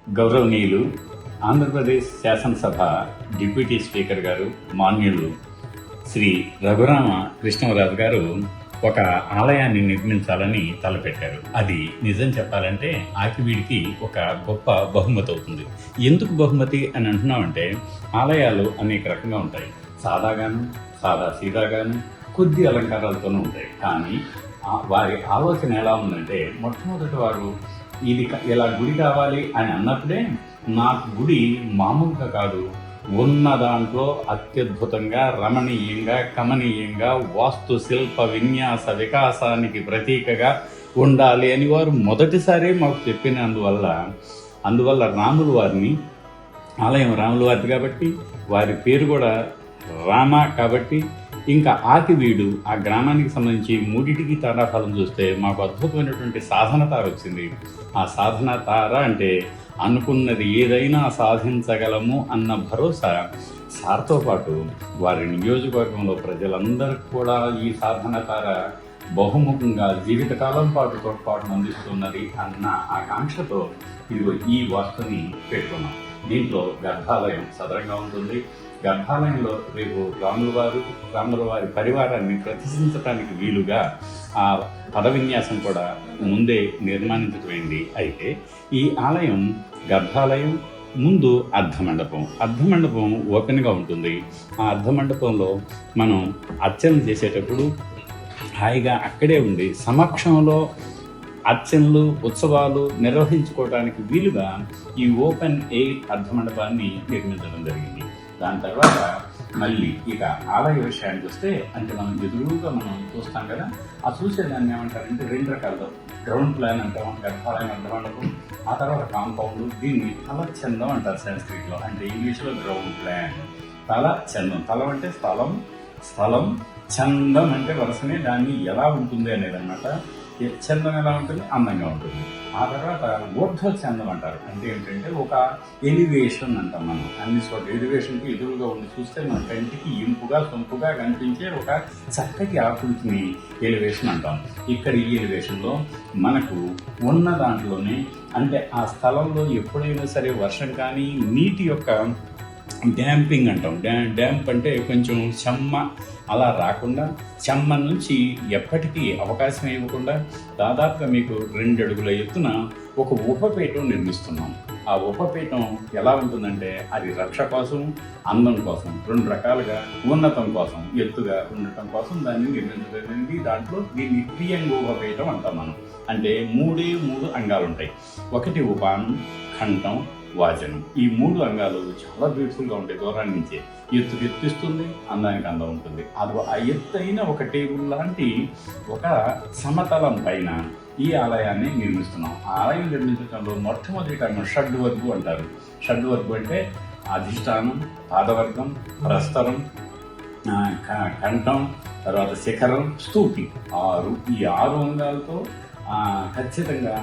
గౌరవనీయులు ఆంధ్రప్రదేశ్ శాసనసభ deputy speaker గారు మాన్యులు శ్రీ రఘురామ కృష్ణరాజు గారు ఒక ఆలయాన్ని నిర్మించాలని తలపెట్టారు. అది నిజం చెప్పాలంటే ఆకివీడికి ఒక గొప్ప బహుమతి అవుతుంది. ఎందుకు బహుమతి అని అంటున్నామంటే, ఆలయాలు అనేక రకంగా ఉంటాయి. సాదా సీదాగాను కొద్ది అలంకారాలతోనూ ఉంటాయి. కానీ వారి ఆలోచన ఎలా ఉందంటే, మొట్టమొదటి వారు ఇది ఇలా గుడి కావాలి అని అన్నప్పుడే నాకు గుడి మామూలుగా కాదు, ఉన్న దాంట్లో అత్యద్భుతంగా, రమణీయంగా, కమనీయంగా, వాస్తు శిల్ప విన్యాస వికాసానికి ప్రతీకగా ఉండాలి అని వారు మొదటిసారి మాకు అందువల్ల రాముల వారిని, ఆలయం రాముల వారిది కాబట్టి వారి పేరు కూడా రామ కాబట్టి, ఇంకా ఆకివీడు ఆ గ్రామానికి సంబంధించి మూడిటికి తారాఫలం చూస్తే మాకు అద్భుతమైనటువంటి సాధన తార వచ్చింది. ఆ సాధన తార అంటే అనుకున్నది ఏదైనా సాధించగలము అన్న భరోసా సార్తో పాటు వారి నియోజకవర్గంలో ప్రజలందరికీ కూడా ఈ సాధన తార బహుముఖంగా జీవితకాలం పాటు తోడ్పాటును అందిస్తున్నది అన్న ఆకాంక్షతో ఇదిగో ఈ వాస్తుని పెట్టుకున్నాం. దీంట్లో గర్భాలయం సదరంగా ఉంటుంది. గర్భాలయంలో రేపు రాముల వారి పరివారాన్ని ప్రతిష్ఠించడానికి వీలుగా ఆ పద విన్యాసం కూడా ముందే నిర్మాణించబడింది. అయితే ఈ ఆలయం గర్భాలయం ముందు అర్ధమండపం ఓపెన్గా ఉంటుంది. ఆ అర్ధమండపంలో మనం అర్చన చేసేటప్పుడు హాయిగా అక్కడే ఉండి సమక్షంలో అర్చనలు ఉత్సవాలు నిర్వహించుకోవడానికి వీలుగా ఈ ఓపెన్ ఎయిర్ అర్ధమండపాన్ని నిర్మించడం జరిగింది. దాని తర్వాత మళ్ళీ ఇక ఆలయ విషయానికి వస్తే, అంటే మనం ఎదురుగా మనం చూస్తాం కదా, ఆ చూసేదాన్ని ఏమంటారంటే రెండు రకాలు. గ్రౌండ్ ప్లాన్ అంటాం, గర్భాలయం అర్ధమండపం, ఆ తర్వాత కాంపౌండ్. దీన్ని తలచందం అంటారు సంస్కృతిలో, అంటే ఇంగ్లీష్లో గ్రౌండ్ ప్లాన్. తలచందం, తలం అంటే స్థలం, చందం అంటే వరుసనే దాన్ని ఎలా ఉంటుంది అనేది అనమాట. చందం ఎలా ఉంటుంది, అందంగా ఉంటుంది. ఆ తర్వాత ఊర్ధ్వచందం అంటారు, అంటే ఏంటంటే ఒక ఎలివేషన్ అంటాం మనం. అన్ని చోట్ల ఎలివేషన్కి ఎదురుగా ఉండి చూస్తే మన కంటికి ఇంపుగా సొంపుగా కనిపించే ఒక చక్కటి ఆకృతిని ఎలివేషన్ అంటాం. ఇక్కడ ఈ ఎలివేషన్లో మనకు ఉన్న దాంట్లోనే, అంటే ఆ స్థలంలో ఎప్పుడైనా సరే వర్షం కానీ నీటి యొక్క డ్యాంపింగ్ అంటాం. డ్యాంప్ అంటే కొంచెం చెమ్మ అలా రాకుండా, చెమ్మ నుంచి ఎప్పటికీ అవకాశం ఇవ్వకుండా దాదాపుగా మీకు 2 అడుగుల ఎత్తున ఒక ఉపపీఠం నిర్మిస్తున్నాం. ఆ ఉపపీఠం ఎలా ఉంటుందంటే, అది రక్ష కోసం, అందం కోసం, 2 రకాలుగా, ఉన్నతం కోసం, ఎత్తుగా ఉండటం కోసం దాన్ని నిర్మించబడింది. దాంట్లో దీన్ని ప్రియంగ ఉపపీఠం అంటాం మనం. అంటే 3 అంగాలు ఉంటాయి. ఒకటి ఉపానం, ఖండం, వాచనం. ఈ 3 అంగాలు చాలా బ్యూటిఫుల్గా ఉంటాయి. దూరాన్ని నుంచే ఎత్తిస్తుంది, అందానికి అందం ఉంటుంది. అది ఆ ఎత్తైన ఒక టేబుల్ లాంటి ఒక సమతలం పైన ఈ ఆలయాన్ని నిర్మిస్తున్నాం. ఆ ఆలయం నిర్మించడంలో మొట్టమొదటి షడ్వర్గు అంటారు. షడ్వర్గు అంటే అధిష్టానం, పాదవర్గం, ప్రస్తరం, కంఠం, తర్వాత శిఖరం, స్తూపి. 6. ఈ 6 అంగాలతో ఖచ్చితంగా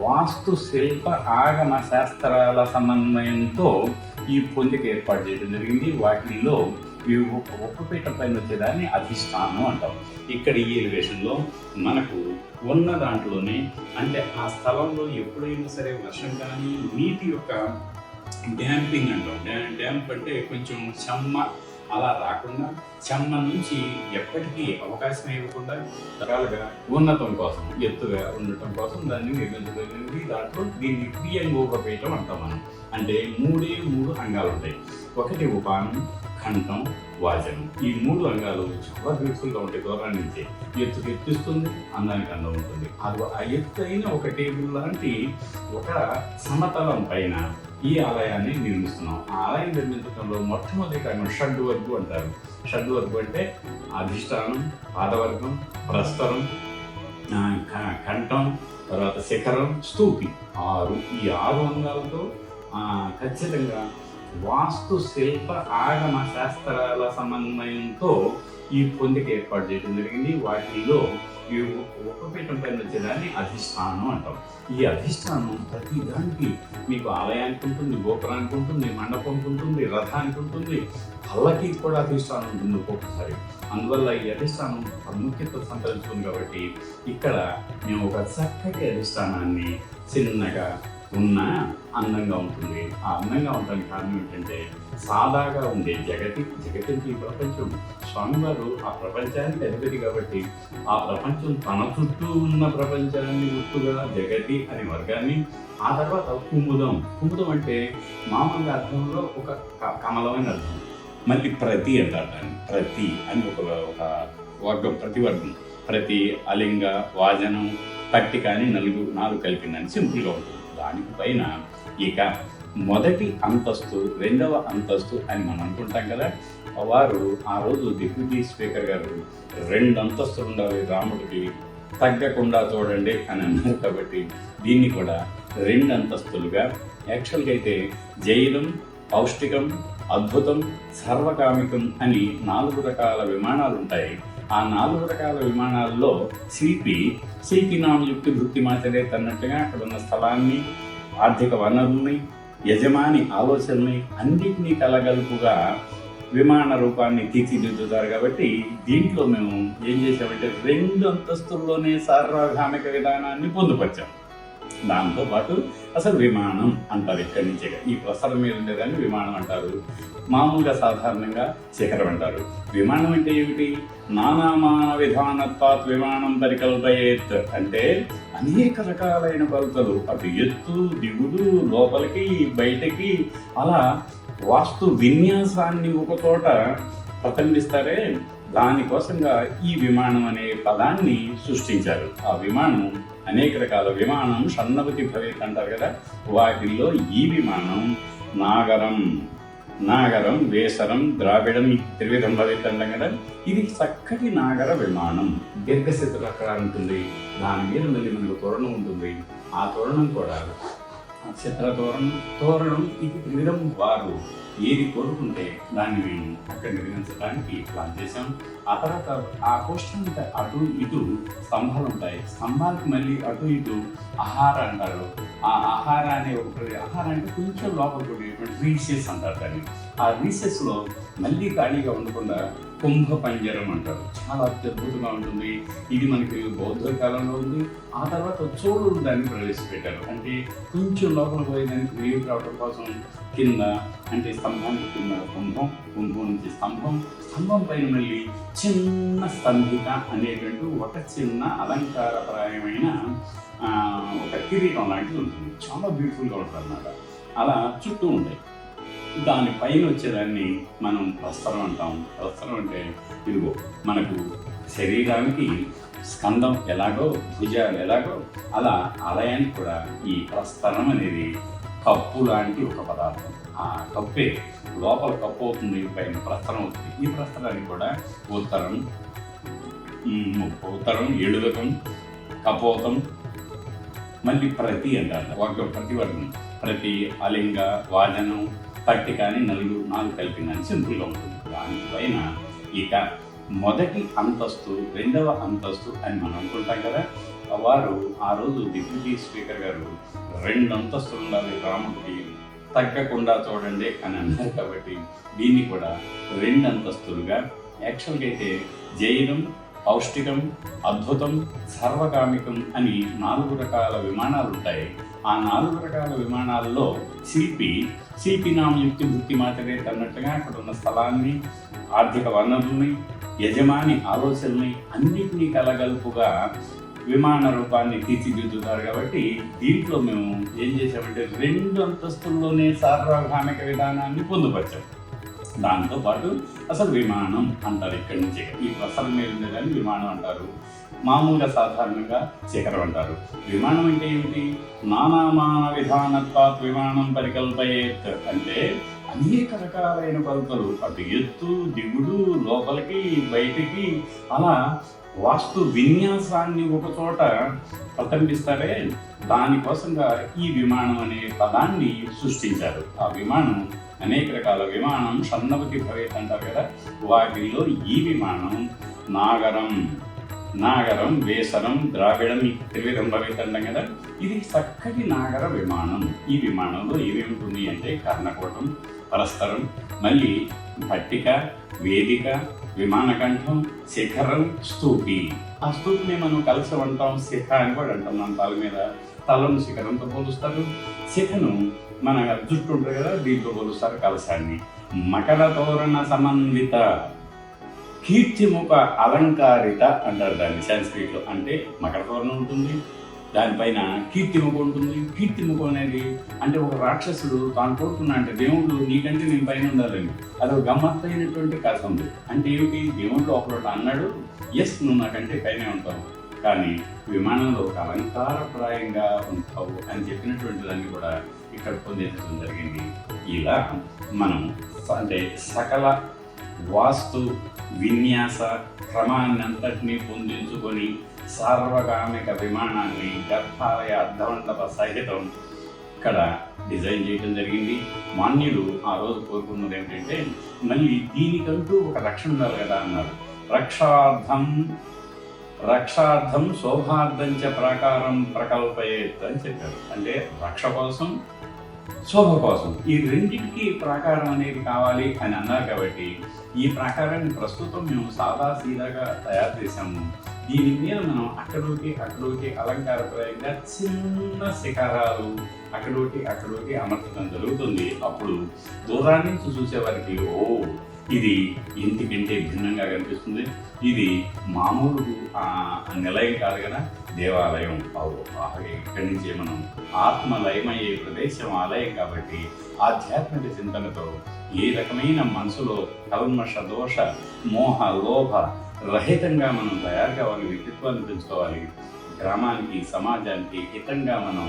వాస్తు శిల్ప ఆగమ శాస్త్రాల సమన్వయంతో ఈ పొందిక ఏర్పాటు చేయడం జరిగింది. వాటిలో ఈ ఉపపీఠం పైన వచ్చేదాన్ని అధిష్టానం అంటాం. ఇక్కడ ఈ ఎలివేషన్లో మనకు ఉన్న దాంట్లోనే, అంటే ఆ స్థలంలో ఎప్పుడైనా సరే వర్షం కానీ నీటి యొక్క డ్యాంపింగ్ అంటాం. డ్యాంప్ అంటే కొంచెం చెమ్మ అలా రాకుండా, చెమ్మ నుంచి ఎప్పటికీ అవకాశం ఇవ్వకుండా రకాలుగా ఉన్నతం కోసం, ఎత్తుగా ఉండటం కోసం దాన్ని నిర్మించబడింది. దాంట్లో దీన్ని ప్రియంగోపపీఠం అంటాం మనం. అంటే 3 అంగాలు ఉంటాయి. ఒకటి ఉపానం, కంఠం, వాచనం. ఈ 3 అంగాలు చాలా బ్యూటిఫుల్గా ఉంటాయి. దూరాన్ని నుంచి ఎత్తిస్తుంది, అందానికి అందం ఉంటుంది. అది ఆ ఎత్తైన ఒక టేబుల్ లాంటి ఒక సమతలం పైన ఈ ఆలయాన్ని నిర్మిస్తున్నాం. ఆ ఆలయం నిర్మించడంలో మొట్టమొదటి షడ్వర్గు అంటారు. షడ్వర్గు అంటే అధిష్టానం, పాదవర్గం, ప్రస్తరం, కంఠం, తర్వాత శిఖరం, స్తూపి. 6. ఈ 6 అంగాలతో ఖచ్చితంగా వాస్తు శిల్ప ఆగమ శాస్త్రాల సమన్వయంతో ఈ పొందిక ఏర్పాటు చేయడం జరిగింది. వాటిలో ఈ ఉపపీఠం పైన వచ్చేదాన్ని అధిష్టానం అంటాం. ఈ అధిష్టానం ప్రతి దానికి మీకు ఆలయానికి ఉంటుంది, గోపురానికి ఉంటుంది, మండపంకి ఉంటుంది, రథానికి ఉంటుంది, పల్లకి కూడా అధిష్టానం ఉంటుంది ఒక్కొక్కసారి. అందువల్ల ఈ అధిష్టానం ప్రాముఖ్యత సంతరించుకుంది. కాబట్టి ఇక్కడ మేము ఒక చక్కటి అధిష్టానాన్ని చిన్నగా ఉన్నా అందంగా ఉంటుంది. ఆ అందంగా ఉండడానికి కారణం ఏంటంటే సాదాగా ఉండే జగతికి ఈ ప్రపంచం. స్వామివారు ఆ ప్రపంచానికి అధిపతి కాబట్టి ఆ ప్రపంచం తన చుట్టూ ఉన్న ప్రపంచాన్ని గుర్తుగా జగతి అనే వర్గాన్ని, ఆ తర్వాత కుముదం అంటే మామూలుగా అర్థంలో ఒక కమలమైన అర్థం. మళ్ళీ ప్రతి అంటారు దాన్ని. ప్రతి అని ఒక వర్గం, ప్రతివర్గం. ప్రతి, అలింగ, వాజనం, పట్టిక అని నాలుగు కలిపిందని సింపుల్గా ఉంటుంది. దానికి పైన ఇక మొదటి అంతస్తు, రెండవ అంతస్తు అని మనం అనుకుంటాం కదా. వారు ఆ రోజు డిప్యూటీ స్పీకర్ గారు 2 అంతస్తులు ఉండాలి రాముడికి, తగ్గకుండా చూడండి అని అన్నారు. కాబట్టి దీన్ని కూడా 2 అంతస్తులుగా, యాక్చువల్గా అయితే జైలం, పౌష్టికం, అద్భుతం, సర్వకామికం అని 4 రకాల విమానాలు ఉంటాయి. ఆ 4 రకాల విమానాల్లో శిల్పి నామయుక్తి భృక్తి మాచరే అన్నట్టుగా అక్కడ ఉన్న స్థలాన్ని, ఆర్థిక వనరుల్ని, యజమాని ఆలోచనల్ని అన్నిటినీ కలగలుపుగా విమాన రూపాన్ని తీర్చిదిద్దుతారు. కాబట్టి దీంట్లో మేము ఏం చేసామంటే 2 అంతస్తుల్లోనే సార్వభౌమిక విధానాన్ని పొందుపరిచాం. దాంతోపాటు అసలు విమానం అంటారు ఇక్కడి నుంచే. ఈ ప్రసరం మీద ఉండేదాన్ని విమానం అంటారు. మామూలుగా సాధారణంగా శిఖరం అంటారు. విమానం అంటే ఏమిటి? నానామాన విధానత్వాత్ విమానం పరికల్పయేత్ అంటే అనేక రకాలైన కొలతలు, అటు ఎత్తు, దిగుడు, లోపలికి బయటకి, అలా వాస్తు విన్యాసాన్ని ఒక చోట ప్రతిబింబిస్తారే, దానికోసంగా ఈ విమానం అనే పదాన్ని సృష్టించారు. ఆ విమానం అనేక రకాల విమానం షణ్ణవతి భవేత్ అంటారు కదా. వాటిల్లో ఈ విమానం నాగరం, వేసరం, ద్రావిడం త్రివిధం భవేత్ అంటాం కదా. ఇది చక్కటి నాగర విమానం. దీర్ఘచతురస్రాకారం ఉంటుంది. దాని మీద మళ్ళీ మనకు తోరణం ఉంటుంది. ఆ తోరణం కూడా చిత్ర తోరణం ఇది త్రివిధం. వారు ఏది కోరుకుంటే దాన్ని మేము అక్కడ నిర్మించడానికి ప్లాన్ చేసాం. ఆ తర్వాత ఆ కోష్టానికి అటు ఇటు స్తంభాలు ఉంటాయి. స్తంభాలకు మళ్ళీ అటు ఇటు ఆహార అంటారు. ఆ ఆహార అనే ఆహార అంటే కొంచెం లోపల రీసెస్ అంటారు దాన్ని. ఆ రీసెస్లో మళ్ళీ ఖాళీగా ఉండకుండా కుంభ పంజరం అంటారు. చాలా అత్యద్భుతంగా ఉంటుంది. ఇది మనకి బౌద్ధ కాలంలో ఉంది. ఆ తర్వాత చోళులు దాన్ని ప్రవేశపెట్టారు. అంటే కొంచెం లోపల పోయేదానికి వేరు రావడం కోసం కింద, అంటే స్తంభానికి కింద కుంభం నుంచి స్తంభం పైన మళ్ళీ చిన్న స్తంభిక అనేటువంటి ఒక చిన్న అలంకారప్రాయమైన ఒక కిరీటం లాంటిది ఉంటుంది. చాలా బ్యూటిఫుల్గా ఉంటుంది అన్నమాట. అలా చుట్టూ ఉంటాయి. దానిపైన వచ్చేదాన్ని మనం ప్రస్తరం అంటాం. ప్రస్తరం అంటే ఇదిగో మనకు శరీరానికి స్కందం ఎలాగో, భుజాలు ఎలాగో, అలా ఆలయానికి కూడా ఈ ప్రస్తరం అనేది కప్పు లాంటి ఒక పదార్థం. ఆ కప్పే లోపల కప్పు అవుతుంది, పైన ప్రస్తరం అవుతుంది. ఈ ప్రస్తరానికి కూడా ఉత్తరం, ఎడుగకం, కపోతం, మళ్ళీ ప్రతి అంటారు. ప్రతివర్గం. ప్రతి, అలింగ, వాజనం, పట్టిక అని నాలుగు కలిపిందని సింపుల్గా ఉంటుంది. దానిపైన ఇక మొదటి అంతస్తు, రెండవ అంతస్తు అని మనం అనుకుంటాం కదా. వారు ఆ రోజు డిప్యూటీ స్పీకర్ గారు 2 అంతస్తులు ఉండాలి రాముడికి, తగ్గకుండా చూడండి అని అన్నారు. కాబట్టి దీన్ని కూడా 2 అంతస్తులుగా, యాక్చువల్గా అయితే జైనం, పౌష్టికం, అద్భుతం, సర్వకామికం అని 4 రకాల విమానాలు ఉంటాయి. ఆ 4 రకాల విమానాల్లో శిల్పి నామయుక్తి భృక్తి మాచరే అన్నట్టుగా అక్కడ ఉన్న స్థలాన్ని, ఆర్థిక వనరుల్ని, యజమాని ఆలోచనల్ని అన్నిటినీ కలగలుపుగా విమాన రూపాన్ని తీర్చిదిద్దుతారు. కాబట్టి దీంట్లో మేము ఏం చేసామంటే 2 అంతస్తుల్లోనే సార్వభౌమిక విధానాన్ని పొందుపరిచాం. దాంతోపాటు అసలు విమానం అంటారు ఇక్కడి నుంచే. ఈ ప్రసరం మీద ఉండేదాన్ని విమానం అంటారు. మామూలుగా సాధారణంగా శిఖరం అంటారు. విమానం అంటే ఏమిటి? నానామాన విధానత్వాత్ విమానం పరికల్పయేత్ అంటే అనేక రకాలైన కొలతలు, అటు ఎత్తు, దిగుడు, లోపలికి బయటికి, అలా వాస్తు విన్యాసాన్ని ఒక చోట ప్రతిబింబిస్తారే, దానికోసంగా ఈ విమానం అనే పదాన్ని సృష్టించారు. ఆ విమానం అనేక రకాల విమానం షణ్ణవతి భవేత్ అంటారు కదా. వాటిల్లో ఈ విమానం నాగరం, వేసరం, ద్రావిడం త్రివిధం భవేత్ అంటాం కదా. ఇది చక్కటి నాగర విమానం. ఈ విమానంలో ఏమేమిటి అంటే కర్ణకోటం, పరస్పరం, మళ్ళీ పట్టిక, వేదిక, విమానకంఠం, శిఖరం, స్తూపి. ఆ స్తూపిని మనం కలశం అంటాం, శిఖ అని కూడా అంటాం మన తల మీద. తలను శిఖరంతో పోలుస్తారు, శిఖను మన జుట్టు ఉంటుంది కదా దీంతో పోలుస్తారు కలశాన్ని. మకర తోరణ సమన్విత కీర్తిముఖ అలంకారిత అంటారు దాన్ని సంస్కృతిలో. అంటే మకర తోరణం ఉంటుంది, దానిపైన కీర్తిముఖం ఉంటుంది. కీర్తిముఖం అనేది అంటే ఒక రాక్షసుడు తాను కోరుకున్నా అంటే దేవుడు నీకంటే నేను పైన ఉండాలని, అది ఒక గమ్మత్తైనటువంటి కథ ఉంది. అంటే ఏమిటి, దేవుడు ఒకరోజు అన్నాడు ఎస్ నువ్వు నాకంటే పైనే ఉంటావు, కానీ విమానంలో ఒక అలంకారప్రాయంగా ఉంటావు అని చెప్పినటువంటి దాన్ని కూడా ఇక్కడ పొందించడం జరిగింది. ఇలా మనం అంటే సకల వాస్తు విన్యాస క్రమాన్నంతటినీ పొందించుకొని సార్వగామిక విమానాన్ని గర్భాలయ అర్ధమండప సహితం ఇక్కడ డిజైన్ చేయడం జరిగింది. మాన్యులు ఆ రోజు కోరుకున్నది ఏంటంటే మళ్ళీ దీనికంటూ ఒక రక్షణ ఉండాలి కదా అన్నారు. రక్షార్థం శోభార్థం చ ప్రాకారం ప్రకల్పయేత్ అని చెప్పారు. అంటే రక్ష కోసం శోభ కోసం ఈ రెండింటికి ప్రాకారం అనేది కావాలి అని అన్నారు. కాబట్టి ఈ ప్రాకారాన్ని ప్రస్తుతం మేము సాదాసీదాగా తయారు చేసాము. దీని మీద మనం అక్కడోటి అలంకారప్రాయంగా చిన్న శిఖరాలు అక్కడోటి అమర్చడం జరుగుతుంది. అప్పుడు దూరాన్ని నుంచి చూసేవారికి ఇది ఇంటికంటే భిన్నంగా కనిపిస్తుంది, ఇది మామూలు నిలయం కాదు కదా, దేవాలయం. ఇక్కడి నుంచి మనం ఆత్మలయమయ్యే ప్రదేశం ఆలయం కాబట్టి ఆధ్యాత్మిక చింతనతో ఏ రకమైన మనసులో కల్మష దోష మోహ లోభ రహితంగా మనం తయారు కావాలి, వ్యక్తిత్వాన్ని పెంచుకోవాలి, గ్రామానికి సమాజానికి హితంగా మనం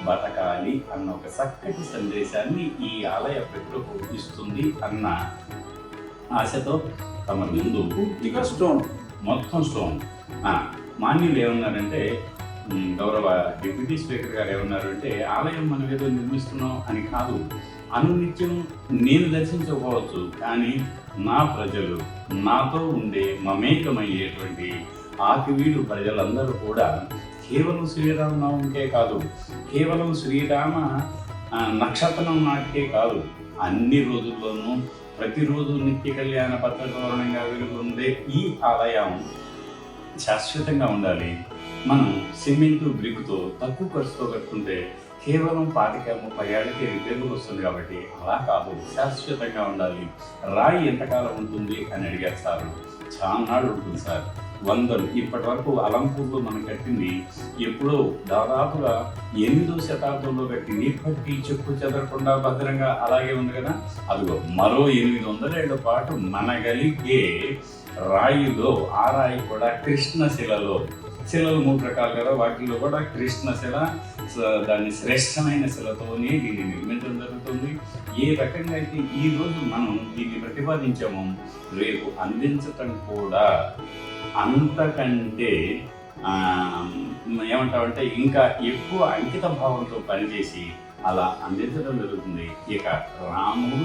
బతకాలి అన్న ఒక చక్కటి సందేశాన్ని ఈ ఆలయ ప్రకృతి ఇస్తుంది అన్న ఆశతో తమ ముందు మొత్తం స్టోన్ మాన్యులు ఏమన్నారంటే, గౌరవ డిప్యూటీ స్పీకర్ గారు ఏమన్నారంటే, ఆలయం మనం ఏదో నిర్మిస్తున్నాం అని కాదు, అనునిత్యం నేను దర్శించకపోవచ్చు కానీ నా ప్రజలు నాతో ఉండే మమేకమయ్యేటువంటి ఆకివీడు ప్రజలందరూ కూడా కేవలం శ్రీరామనవమికే కాదు, కేవలం శ్రీరామ నక్షత్రం నాటికే కాదు, అన్ని రోజుల్లోనూ ప్రతిరోజు నిత్య కళ్యాణ పత్రతోరణంగా వెలుగుండే ఈ ఆలయం శాశ్వతంగా ఉండాలి. మనం సిమెంటు బ్రిక్తో తక్కువ ఖర్చుతో కట్టుకుంటే కేవలం 25-30 ఏళ్ళకి రిపేర్లు వస్తుంది. కాబట్టి అలా కాదు, శాశ్వతంగా ఉండాలి. రాయి ఎంతకాలం ఉంటుంది అని అడిగారు సార్. చాలా నాడు ఉంటుంది సార్, 100. ఇప్పటి వరకు అలంపూర్లో మనం కట్టింది ఎప్పుడో దాదాపుగా 8వ శతాబ్దంలో కట్టింది, ఇప్పటికీ చెక్కు చెదరకుండా భద్రంగా అలాగే ఉంది కదా. అదిగో మరో 800 ఏళ్ల పాటు మనగలిగే రాయిలో, ఆ రాయి కూడా కృష్ణశిలలో. శిలలు 3 రకాలు కదా, వాటిల్లో కూడా కృష్ణశిల దాన్ని శ్రేష్టమైన శిలతోనే దీన్ని నిర్మించడం జరుగుతుంది. ఏ రకంగా అయితే ఈరోజు మనం దీన్ని ప్రతిపాదించామో రేపు అందించటం కూడా అంతకంటే ఏమంటామంటే ఇంకా ఎక్కువ అంకిత భావంతో పనిచేసి అలా అందించడం జరుగుతుంది. ఇక రాముడు